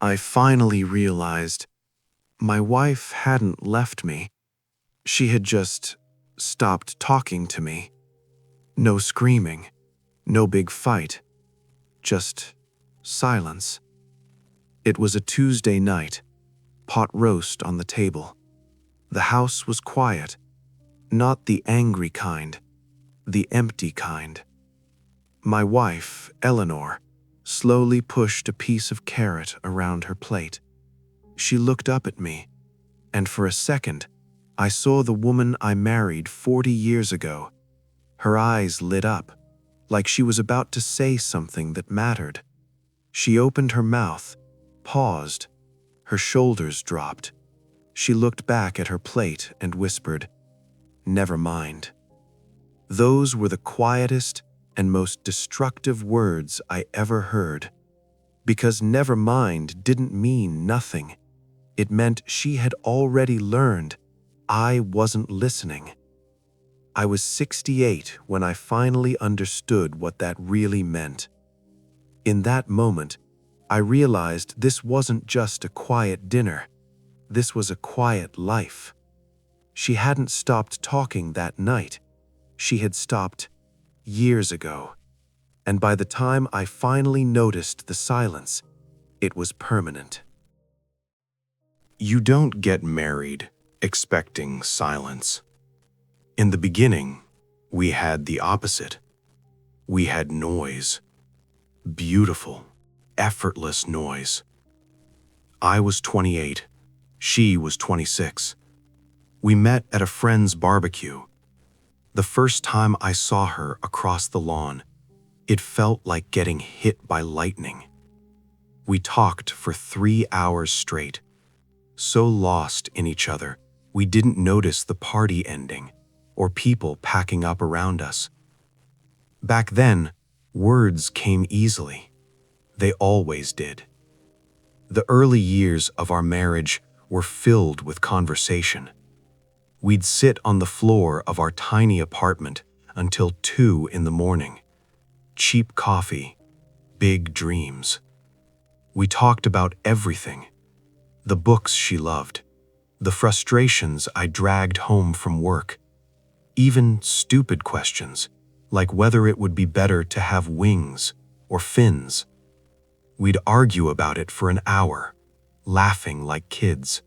I finally realized my wife hadn't left me. She had just stopped talking to me. No screaming, no big fight, just silence. It was a Tuesday night, pot roast on the table. The house was quiet, not the angry kind, the empty kind. My wife, Eleanor, slowly pushed a piece of carrot around her plate. She looked up at me, and for a second, I saw the woman I married 40 years ago. Her eyes lit up, like she was about to say something that mattered. She opened her mouth, paused. Her shoulders dropped. She looked back at her plate and whispered, "Never mind." Those were the quietest and most destructive words I ever heard. Because never mind didn't mean nothing. It meant she had already learned I wasn't listening. I was 68 when I finally understood what that really meant. In that moment, I realized this wasn't just a quiet dinner. This was a quiet life. She hadn't stopped talking that night. She had stopped years ago. And by the time I finally noticed the silence, it was permanent. You don't get married expecting silence. In the beginning, we had the opposite. We had noise. Beautiful, effortless noise. I was 28. She was 26. We met at a friend's barbecue. The first time I saw her across the lawn, it felt like getting hit by lightning. We talked for 3 hours straight, so lost in each other, we didn't notice the party ending or people packing up around us. Back then, words came easily. They always did. The early years of our marriage were filled with conversation. We'd sit on the floor of our tiny apartment until 2 in the morning. Cheap coffee, big dreams. We talked about everything. The books she loved, the frustrations I dragged home from work, even stupid questions, like whether it would be better to have wings or fins. We'd argue about it for an hour, laughing like kids.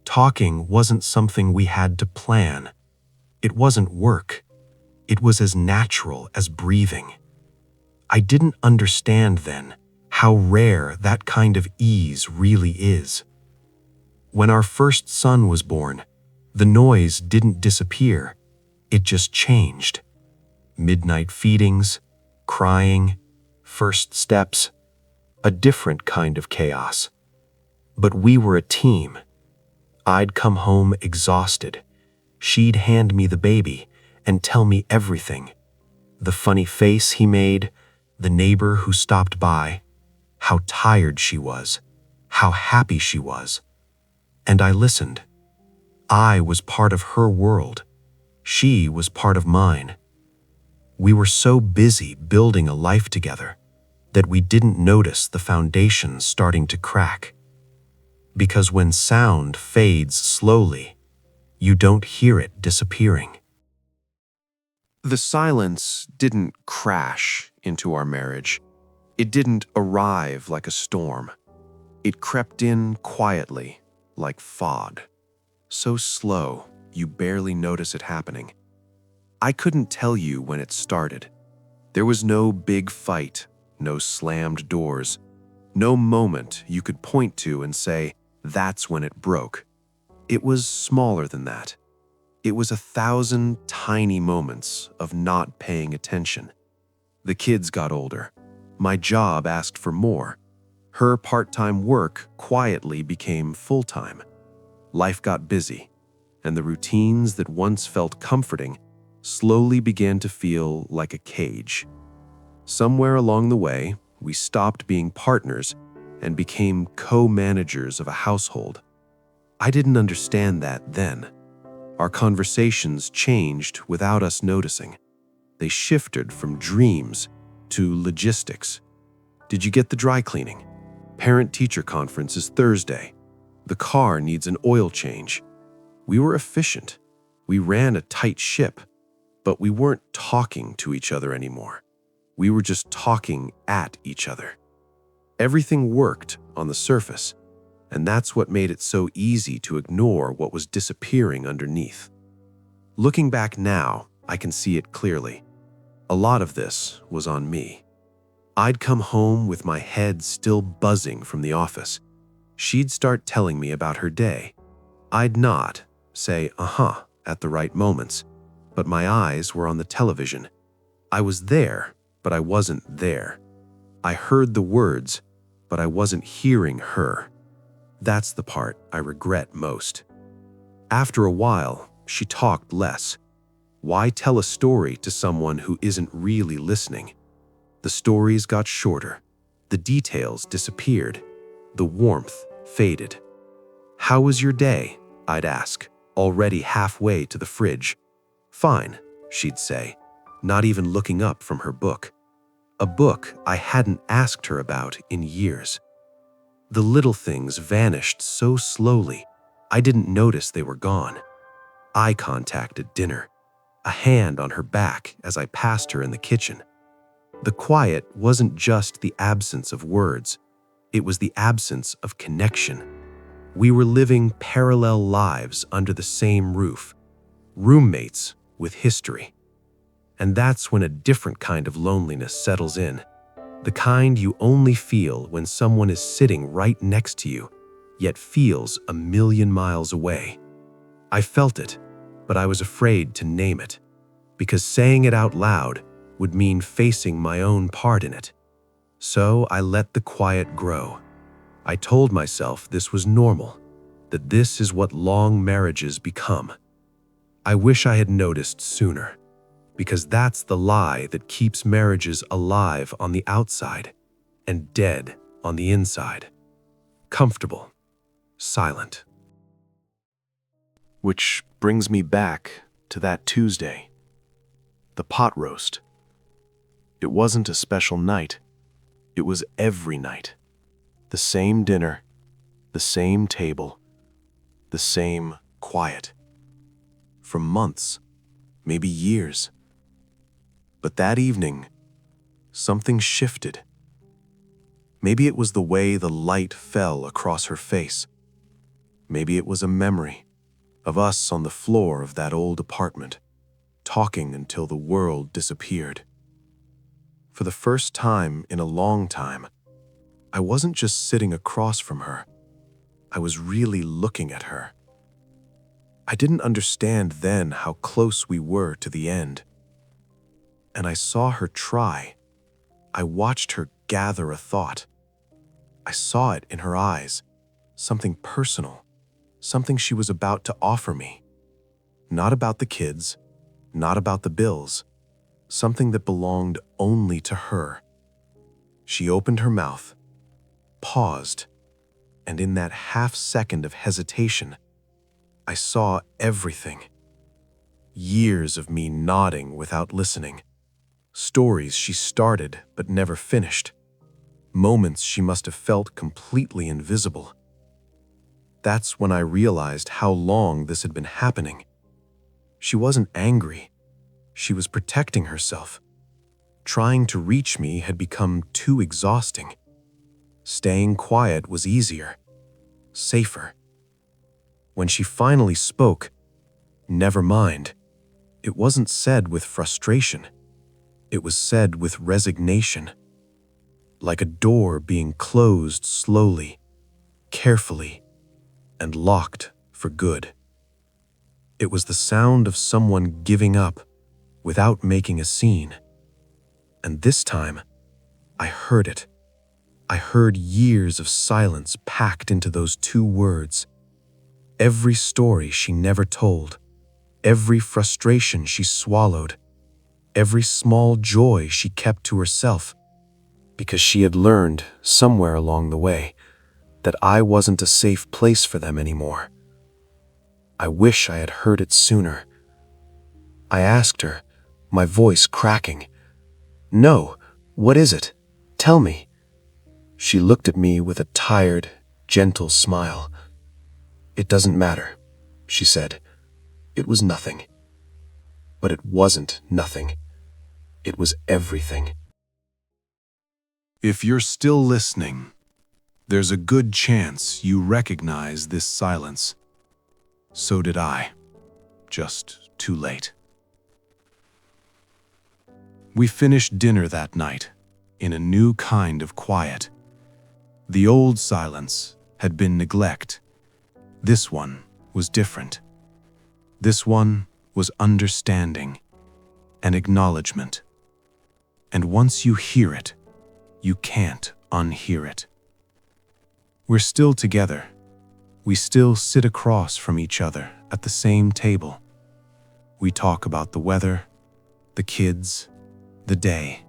Talking wasn't something we had to plan. It wasn't work. It was as natural as breathing. I didn't understand then how rare that kind of ease really is. When our first son was born, the noise didn't disappear. It just changed. Midnight feedings, crying, first steps, a different kind of chaos. But we were a team. I'd come home exhausted. She'd hand me the baby and tell me everything. The funny face he made, the neighbor who stopped by, how tired she was, how happy she was. And I listened. I was part of her world. She was part of mine. We were so busy building a life together that we didn't notice the foundation starting to crack. Because when sound fades slowly, you don't hear it disappearing. The silence didn't crash into our marriage. It didn't arrive like a storm. It crept in quietly, like fog. So slow, you barely notice it happening. I couldn't tell you when it started. There was no big fight, no slammed doors, no moment you could point to and say, that's when it broke. It was smaller than that. It was 1,000 tiny moments of not paying attention. The kids got older. My job asked for more. Her part-time work quietly became full-time. Life got busy, and the routines that once felt comforting slowly began to feel like a cage. Somewhere along the way, we stopped being partners and became co-managers of a household. I didn't understand that then. Our conversations changed without us noticing. They shifted from dreams to logistics. Did you get the dry cleaning? Parent-teacher conference is Thursday. The car needs an oil change. We were efficient. We ran a tight ship, but we weren't talking to each other anymore. We were just talking at each other. Everything worked on the surface, and that's what made it so easy to ignore what was disappearing underneath. Looking back now, I can see it clearly. A lot of this was on me. I'd come home with my head still buzzing from the office. She'd start telling me about her day. I'd nod, say "uh-huh" at the right moments, but my eyes were on the television. I was there, but I wasn't there. I heard the words, but I wasn't hearing her. That's the part I regret most. After a while, she talked less. Why tell a story to someone who isn't really listening? The stories got shorter. The details disappeared. The warmth faded. "How was your day?" I'd ask, already halfway to the fridge. "Fine," she'd say, not even looking up from her book. A book I hadn't asked her about in years. The little things vanished so slowly, I didn't notice they were gone. Eye contact at dinner, a hand on her back as I passed her in the kitchen. The quiet wasn't just the absence of words, it was the absence of connection. We were living parallel lives under the same roof, roommates with history. And that's when a different kind of loneliness settles in, the kind you only feel when someone is sitting right next to you, yet feels a million miles away. I felt it, but I was afraid to name it, because saying it out loud would mean facing my own part in it. So I let the quiet grow. I told myself this was normal, that this is what long marriages become. I wish I had noticed sooner, because that's the lie that keeps marriages alive on the outside and dead on the inside. Comfortable, silent. Which brings me back to that Tuesday, the pot roast. It wasn't a special night. It was every night. The same dinner, the same table, the same quiet. For months, maybe years. But that evening, something shifted. Maybe it was the way the light fell across her face. Maybe it was a memory of us on the floor of that old apartment, talking until the world disappeared. For the first time in a long time, I wasn't just sitting across from her. I was really looking at her. I didn't understand then how close we were to the end. And I saw her try. I watched her gather a thought. I saw it in her eyes, something personal, something she was about to offer me. Not about the kids, not about the bills, something that belonged only to her. She opened her mouth, paused, and in that half-second of hesitation, I saw everything. Years of me nodding without listening. Stories she started but never finished. Moments she must have felt completely invisible. That's when I realized how long this had been happening. She wasn't angry. She was protecting herself. Trying to reach me had become too exhausting. Staying quiet was easier, safer. When she finally spoke, "Never mind," it wasn't said with frustration. It was said with resignation, like a door being closed slowly, carefully, and locked for good. It was the sound of someone giving up without making a scene. And this time, I heard it. I heard years of silence packed into those two words. Every story she never told, every frustration she swallowed, every small joy she kept to herself, because she had learned somewhere along the way that I wasn't a safe place for them anymore. I wish I had heard it sooner. I asked her, my voice cracking, "No, what is it? Tell me." She looked at me with a tired, gentle smile. "It doesn't matter," she said. "It was nothing." But it wasn't nothing. It was everything. If you're still listening, there's a good chance you recognize this silence. So did I. Just too late. We finished dinner that night in a new kind of quiet. The old silence had been neglect. This one was different. This one was understanding and acknowledgement. And once you hear it, you can't unhear it. We're still together. We still sit across from each other at the same table. We talk about the weather, the kids, the day.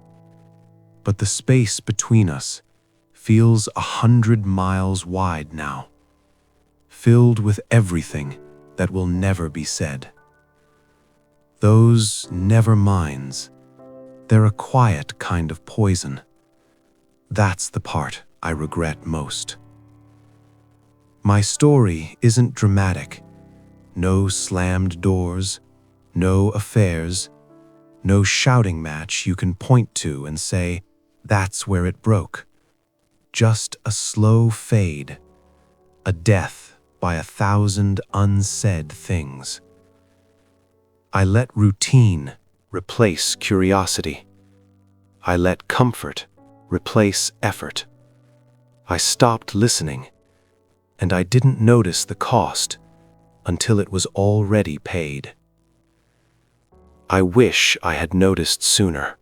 But the space between us feels 100 miles wide now, filled with everything that will never be said. Those never minds, they're a quiet kind of poison. That's the part I regret most. My story isn't dramatic. No slammed doors, no affairs, no shouting match you can point to and say, "That's where it broke." Just a slow fade, a death by 1,000 unsaid things. I let routine replace curiosity. I let comfort replace effort. I stopped listening, and I didn't notice the cost until it was already paid. I wish I had noticed sooner,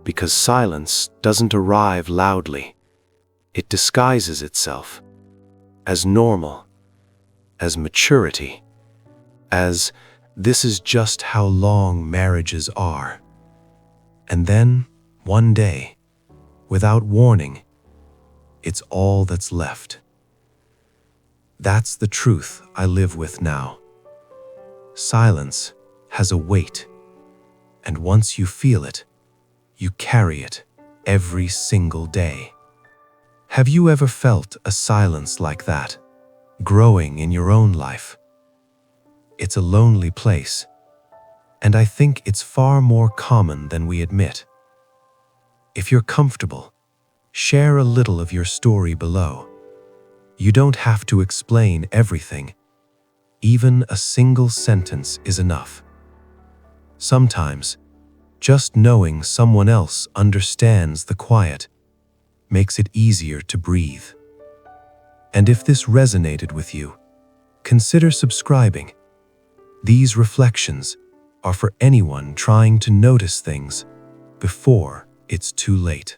because silence doesn't arrive loudly. It disguises itself as normal, as maturity, as this is just how long marriages are. And then, one day, without warning, it's all that's left. That's the truth I live with now. Silence has a weight, and once you feel it, you carry it every single day. Have you ever felt a silence like that, growing in your own life? It's a lonely place, and I think it's far more common than we admit. If you're comfortable, share a little of your story below. You don't have to explain everything. Even a single sentence is enough. Sometimes, just knowing someone else understands the quiet makes it easier to breathe. And if this resonated with you, consider subscribing. These reflections are for anyone trying to notice things before it's too late.